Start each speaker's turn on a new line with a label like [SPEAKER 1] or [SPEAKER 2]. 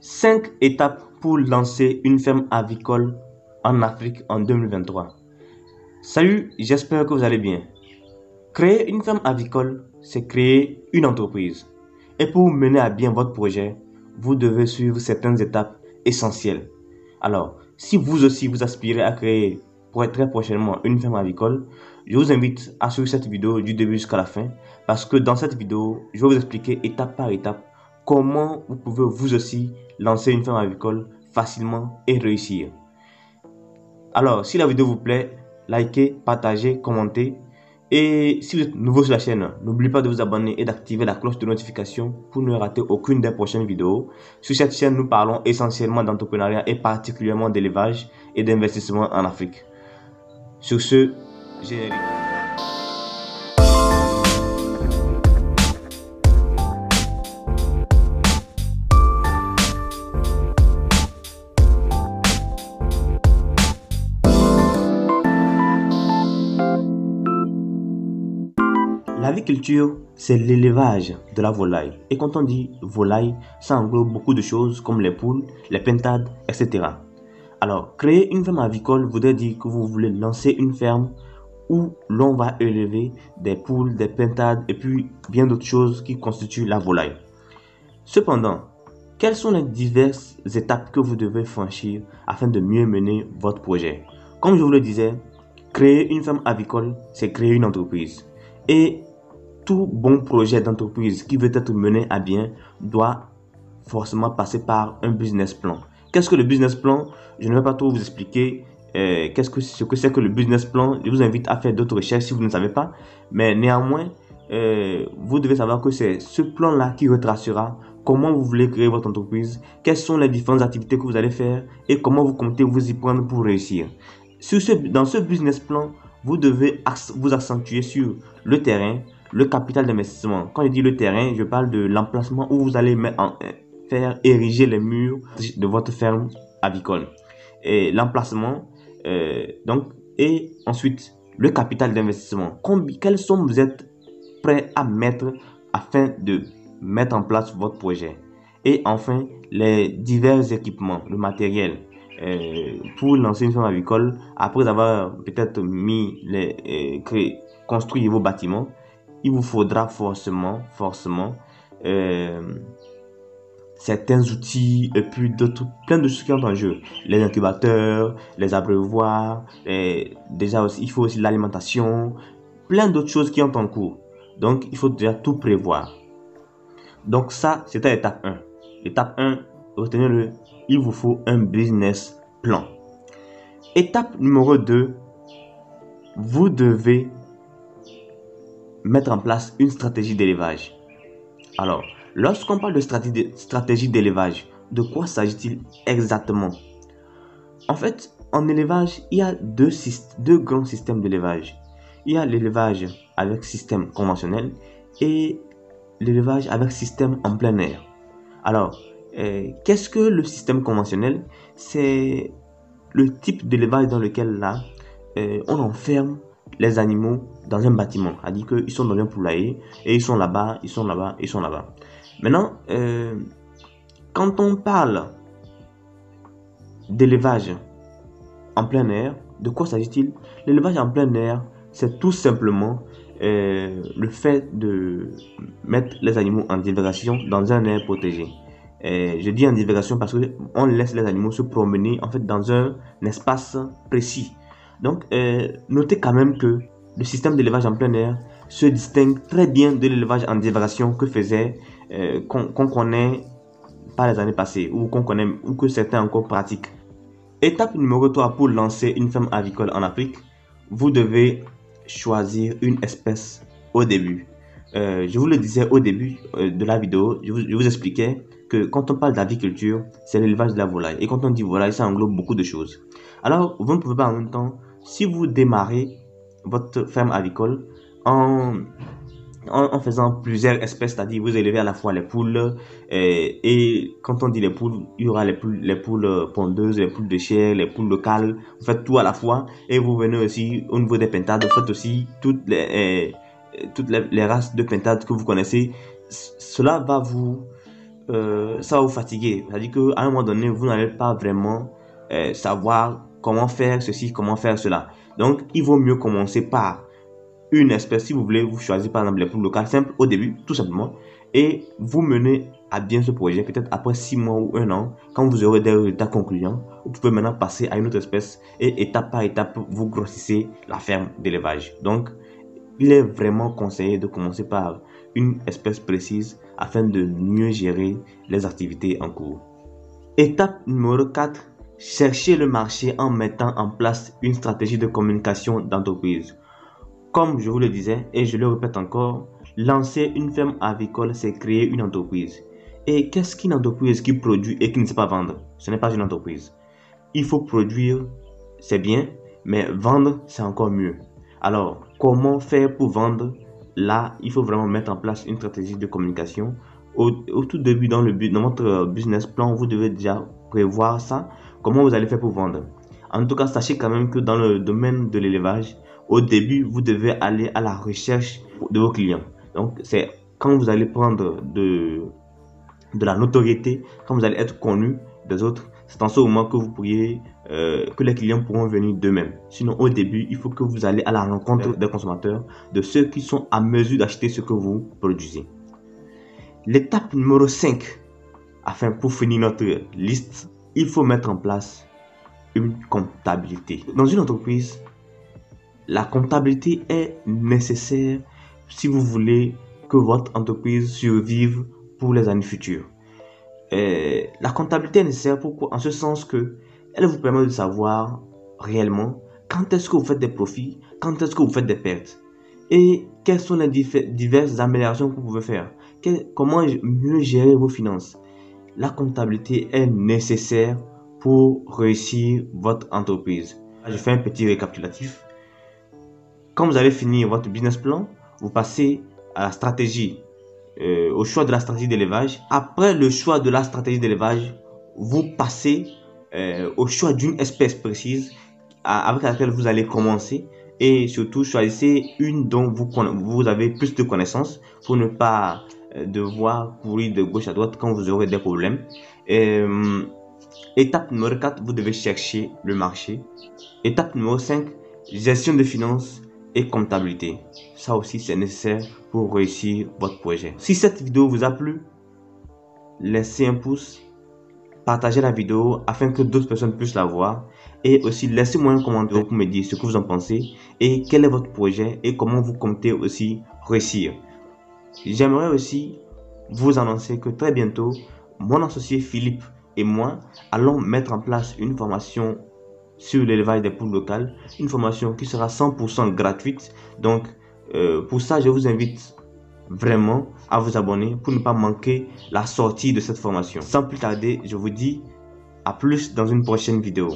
[SPEAKER 1] 5 étapes pour lancer une ferme avicole en Afrique en 2023. Salut, j'espère que vous allez bien. Créer une ferme avicole, c'est créer une entreprise. Et pour mener à bien votre projet, vous devez suivre certaines étapes essentielles. Alors, si vous aussi vous aspirez à créer pour être très prochainement une ferme avicole, je vous invite à suivre cette vidéo du début jusqu'à la fin parce que dans cette vidéo, je vais vous expliquer étape par étape comment vous pouvez vous aussi lancer une ferme avicole facilement et réussir. Alors, si la vidéo vous plaît, likez, partagez, commentez. Et si vous êtes nouveau sur la chaîne, n'oubliez pas de vous abonner et d'activer la cloche de notification pour ne rater aucune des prochaines vidéos. Sur cette chaîne, nous parlons essentiellement d'entrepreneuriat et particulièrement d'élevage et d'investissement en Afrique. Sur ce, générique. L'aviculture, c'est l'élevage de la volaille. Et quand on dit volaille, ça englobe beaucoup de choses comme les poules, les pintades, etc. Alors, créer une ferme avicole voudrait dire que vous voulez lancer une ferme où l'on va élever des poules, des pintades et puis bien d'autres choses qui constituent la volaille. Cependant, quelles sont les diverses étapes que vous devez franchir afin de mieux mener votre projet? Comme je vous le disais, créer une ferme avicole, c'est créer une entreprise. Et tout bon projet d'entreprise qui veut être mené à bien doit forcément passer par un business plan. Qu'est-ce que le business plan? Je ne vais pas trop vous expliquer ce que c'est que le business plan. Je vous invite à faire d'autres recherches si vous ne savez pas. Mais néanmoins, vous devez savoir que c'est ce plan-là qui retracera comment vous voulez créer votre entreprise, quelles sont les différentes activités que vous allez faire et comment vous comptez vous y prendre pour réussir. Dans ce business plan, vous devez vous accentuer sur le terrain, le capital d'investissement. Quand je dis le terrain, je parle de l'emplacement où vous allez faire ériger les murs de votre ferme avicole. Et l'emplacement, et ensuite le capital d'investissement. Quelle somme vous êtes prêt à mettre afin de mettre en place votre projet. Et enfin, les divers équipements, le matériel. Pour lancer une ferme avicole, après avoir peut-être construit vos bâtiments, il vous faudra forcément certains outils et puis plein de choses qui entrent en jeu. Les incubateurs, les abreuvoirs, déjà aussi, il faut aussi l'alimentation, plein d'autres choses qui entrent en cours. Donc, il faut déjà tout prévoir. Donc ça, c'était l'étape 1. L'étape 1, retenez-le, il vous faut un business plan. Étape numéro 2, vous devez mettre en place une stratégie d'élevage. Alors, lorsqu'on parle de stratégie d'élevage, de quoi s'agit-il exactement? En fait, en élevage, il y a deux grands systèmes d'élevage. Il y a l'élevage avec système conventionnel et l'élevage avec système en plein air. Alors, qu'est-ce que le système conventionnel? C'est le type d'élevage dans lequel là, on enferme les animaux dans un bâtiment. C'est-à-dire qu'ils sont dans un poulailler et ils sont là-bas, ils sont là-bas, ils sont là-bas. Maintenant, quand on parle d'élevage en plein air, de quoi s'agit-il? L'élevage en plein air, c'est tout simplement le fait de mettre les animaux en divagation dans un air protégé. Je dis en divagation parce qu'on laisse les animaux se promener en fait dans un espace précis. Donc, notez quand même que le système d'élevage en plein air se distingue très bien de l'élevage en divagation que faisait, qu'on connaît par les années passées ou qu'on connaît ou que certains encore pratiquent. Étape numéro 3 pour lancer une ferme avicole en Afrique, vous devez choisir une espèce au début. Je vous le disais au début de la vidéo, je vous expliquais que quand on parle d'aviculture, c'est l'élevage de la volaille. Et quand on dit volaille, ça englobe beaucoup de choses. Alors, vous ne pouvez pas en même temps, si vous démarrez votre ferme avicole en faisant plusieurs espèces, c'est-à-dire vous élevez à la fois les poules, et quand on dit les poules, il y aura les poules pondeuses, les poules de chair, les poules locales, vous faites tout à la fois, et vous venez aussi au niveau des pintades, vous faites aussi toutes les races de pintades que vous connaissez. Cela va vous ça va vous fatiguer. C'est-à-dire qu'à un moment donné, vous n'allez pas vraiment savoir comment faire ceci, comment faire cela. Donc, il vaut mieux commencer par une espèce. Si vous voulez, vous choisissez par exemple les poules locales simples au début, tout simplement, et vous menez à bien ce projet. Peut-être après 6 mois ou 1 an, quand vous aurez des résultats concluants, vous pouvez maintenant passer à une autre espèce et étape par étape, vous grossissez la ferme d'élevage. Donc, il est vraiment conseillé de commencer par une espèce précise afin de mieux gérer les activités en cours. Étape numéro 4, chercher le marché en mettant en place une stratégie de communication d'entreprise. Comme je vous le disais et je le répète encore, lancer une ferme avicole, c'est créer une entreprise. Et qu'est-ce qu'une entreprise qui produit et qui ne sait pas vendre? Ce n'est pas une entreprise. Il faut produire, c'est bien, mais vendre, c'est encore mieux. Alors, comment faire pour vendre? Là, il faut vraiment mettre en place une stratégie de communication. Au tout début, dans votre business plan, vous devez déjà prévoir ça. Comment vous allez faire pour vendre? En tout cas, sachez quand même que dans le domaine de l'élevage, au début, vous devez aller à la recherche de vos clients. Donc, c'est quand vous allez prendre de la notoriété, quand vous allez être connu des autres, c'est en ce moment que vous pourriez, que les clients pourront venir d'eux-mêmes. Sinon, au début, il faut que vous allez à la rencontre des consommateurs, de ceux qui sont à mesure d'acheter ce que vous produisez. L'étape numéro 5, pour finir notre liste, il faut mettre en place une comptabilité. Dans une entreprise, la comptabilité est nécessaire si vous voulez que votre entreprise survive pour les années futures. La comptabilité est nécessaire pourquoi? En ce sens que elle vous permet de savoir réellement quand est-ce que vous faites des profits, quand est-ce que vous faites des pertes et quelles sont les diverses améliorations que vous pouvez faire. Comment mieux gérer vos finances. La comptabilité est nécessaire pour réussir votre entreprise. Je fais un petit récapitulatif. Quand vous avez fini votre business plan, vous passez à la stratégie, au choix de la stratégie d'élevage. Après le choix de la stratégie d'élevage, vous passez au choix d'une espèce précise avec laquelle vous allez commencer. Et surtout, choisissez une dont vous avez plus de connaissances pour ne pas devoir courir de gauche à droite quand vous aurez des problèmes. Étape numéro 4, vous devez chercher le marché. Étape numéro 5, gestion de finances et comptabilité. Ça aussi, c'est nécessaire pour réussir votre projet. Si cette vidéo vous a plu, laissez un pouce, partagez la vidéo afin que d'autres personnes puissent la voir. Et aussi, laissez-moi un commentaire pour me dire ce que vous en pensez et quel est votre projet et comment vous comptez aussi réussir. J'aimerais aussi vous annoncer que très bientôt, mon associé Philippe et moi allons mettre en place une formation sur l'élevage des poules locales, une formation qui sera 100% gratuite. Donc, pour ça, je vous invite vraiment à vous abonner pour ne pas manquer la sortie de cette formation. Sans plus tarder, je vous dis à plus dans une prochaine vidéo.